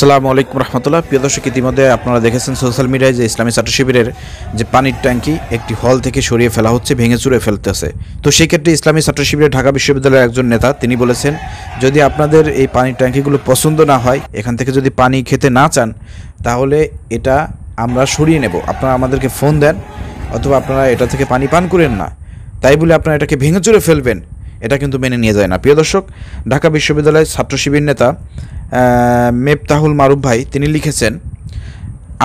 আসসালামু আলাইকুম রহমতুল্লাহ। প্রিয় দর্শক, ইতিমধ্যে আপনারা দেখেছেন সোশ্যাল মিডিয়ায় যে ইসলামী ছাত্র শিবিরের যে পানির ট্যাঙ্কি একটি হল থেকে সরিয়ে ফেলা হচ্ছে, ভেঙে চুরে ফেলতেছে। তো সেই ক্ষেত্রে ইসলামী ছাত্র শিবিরের ঢাকা বিশ্ববিদ্যালয়ের একজন নেতা তিনি বলেছেন, যদি আপনাদের এই পানির ট্যাঙ্কিগুলো পছন্দ না হয়, এখান থেকে যদি পানি খেতে না চান, তাহলে এটা আমরা সরিয়ে নেব। আপনারা আমাদেরকে ফোন দেন, অথবা আপনারা এটা থেকে পানি পান করেন না, তাই বলে আপনারা এটাকে ভেঙে চুরে ফেলবেন, এটা কিন্তু মেনে নিয়ে যায় না। প্রিয় দর্শক, ঢাকা বিশ্ববিদ্যালয়ের ছাত্র শিবির নেতা মেফতাহুল মারুফ ভাই তিনি লিখেছেন,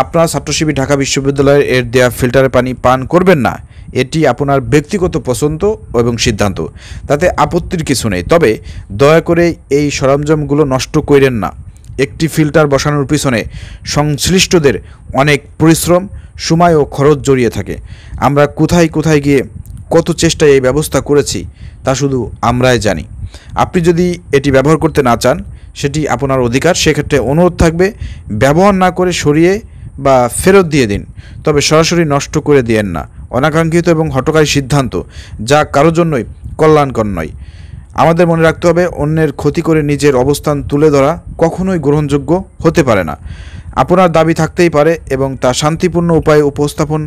আপনারা ছাত্র শিবির ঢাকা বিশ্ববিদ্যালয়ের এর দেয়া ফিল্টারের পানি পান করবেন না, এটি আপনার ব্যক্তিগত পছন্দ এবং সিদ্ধান্ত, তাতে আপত্তির কিছু নেই। তবে দয়া করে এই সরঞ্জামগুলো নষ্ট করেন না। একটি ফিল্টার বসানোর পিছনে সংশ্লিষ্টদের অনেক পরিশ্রম, সময় ও খরচ জড়িয়ে থাকে। আমরা কোথায় কোথায় গিয়ে কত চেষ্টায় এই ব্যবস্থা করেছি তা শুধু আমরাই জানি। আপনি যদি এটি ব্যবহার করতে না চান, সেটি আপনার অধিকার। সেক্ষেত্রে অনুরোধ থাকবে, ব্যবহার না করে সরিয়ে বা ফেরত দিয়ে দিন, তবে সরাসরি নষ্ট করে দিয়েন না। অনাকাঙ্ক্ষিত এবং হঠকারী সিদ্ধান্ত, যা কারোর জন্যই কল্যাণকর নয়। আমাদের মনে রাখতে হবে, অন্যের ক্ষতি করে নিজের অবস্থান তুলে ধরা কখনোই গ্রহণযোগ্য হতে পারে না। আপনার দাবি থাকতেই পারে এবং তা শান্তিপূর্ণ উপায়ে উপস্থাপন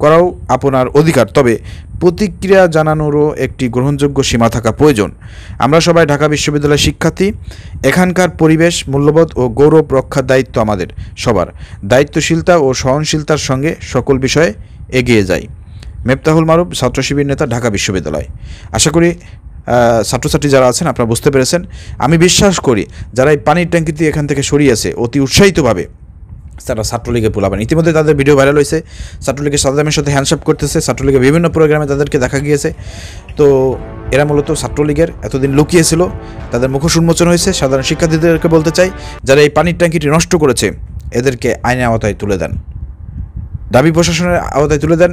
করাও আপনার অধিকার, তবে প্রতিক্রিয়া জানানোরও একটি গ্রহণযোগ্য সীমা থাকা প্রয়োজন। আমরা সবাই ঢাকা বিশ্ববিদ্যালয়ের শিক্ষার্থী। এখানকার পরিবেশ, মূল্যবোধ ও গৌরব রক্ষার দায়িত্ব আমাদের সবার। দায়িত্বশীলতা ও সহনশীলতার সঙ্গে সকল বিষয়ে এগিয়ে যাই। মেফতাহুল মারুফ, ছাত্র শিবির নেতা, ঢাকা বিশ্ববিদ্যালয়। আশা করি ছাত্রছাত্রী যারা আছেন আপনারা বুঝতে পেরেছেন। আমি বিশ্বাস করি যারা এই পানির ট্যাঙ্কিটি এখান থেকে সরিয়েছে অতি উৎসাহিতভাবে তারা ছাত্রলীগে পোলাবেন। ইতিমধ্যে তাদের ভিডিও ভাইরাল হয়েছে, ছাত্রলীগের সাদ্দামের সাথে হ্যান্ডশেক করতেছে, ছাত্রলীগের বিভিন্ন প্রোগ্রামে তাদেরকে দেখা গিয়েছে। তো এরা মূলত ছাত্রলীগের এতদিন লুকিয়েছিল, তাদের মুখোশ উন্মোচন হয়েছে। সাধারণ শিক্ষার্থীদেরকে বলতে চাই, যারা এই পানির ট্যাঙ্কিটি নষ্ট করেছে এদেরকে আইনের আওতায় তুলে দেন, দাবি প্রশাসনের আওতায় তুলে দেন।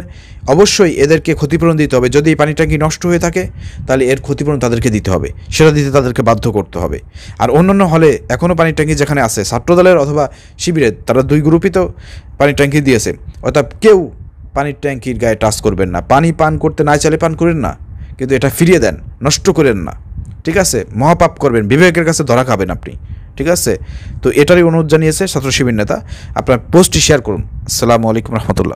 অবশ্যই এদেরকে ক্ষতিপূরণ দিতে হবে। যদি এই পানি ট্যাঙ্কি নষ্ট হয়ে থাকে, তাহলে এর ক্ষতিপূরণ তাদেরকে দিতে হবে, সেটা দিতে তাদেরকে বাধ্য করতে হবে। আর অন্যান্য হলে এখনও পানির ট্যাঙ্কি যেখানে আছে, ছাত্রদলের অথবা শিবিরের, তারা দুই গ্রুপই তো পানির ট্যাঙ্কি দিয়েছে। অর্থাৎ কেউ পানির ট্যাঙ্কির গায়ে টাচ করবেন না। পানি পান করতে না চাইলে পান করেন না, কিন্তু এটা ফিরিয়ে দেন, নষ্ট করেন না। ঠিক আছে? মহাপাপ করবেন, বিবেকের কাছে ধরা খাবেন আপনি। ঠিক আছে? তো এটারই অনুরোধ জানিয়েছে ছাত্র শিবির নেতা। আপনার পোস্টটি শেয়ার করুন। আসসালামু আলাইকুম রহমতুল্লাহ।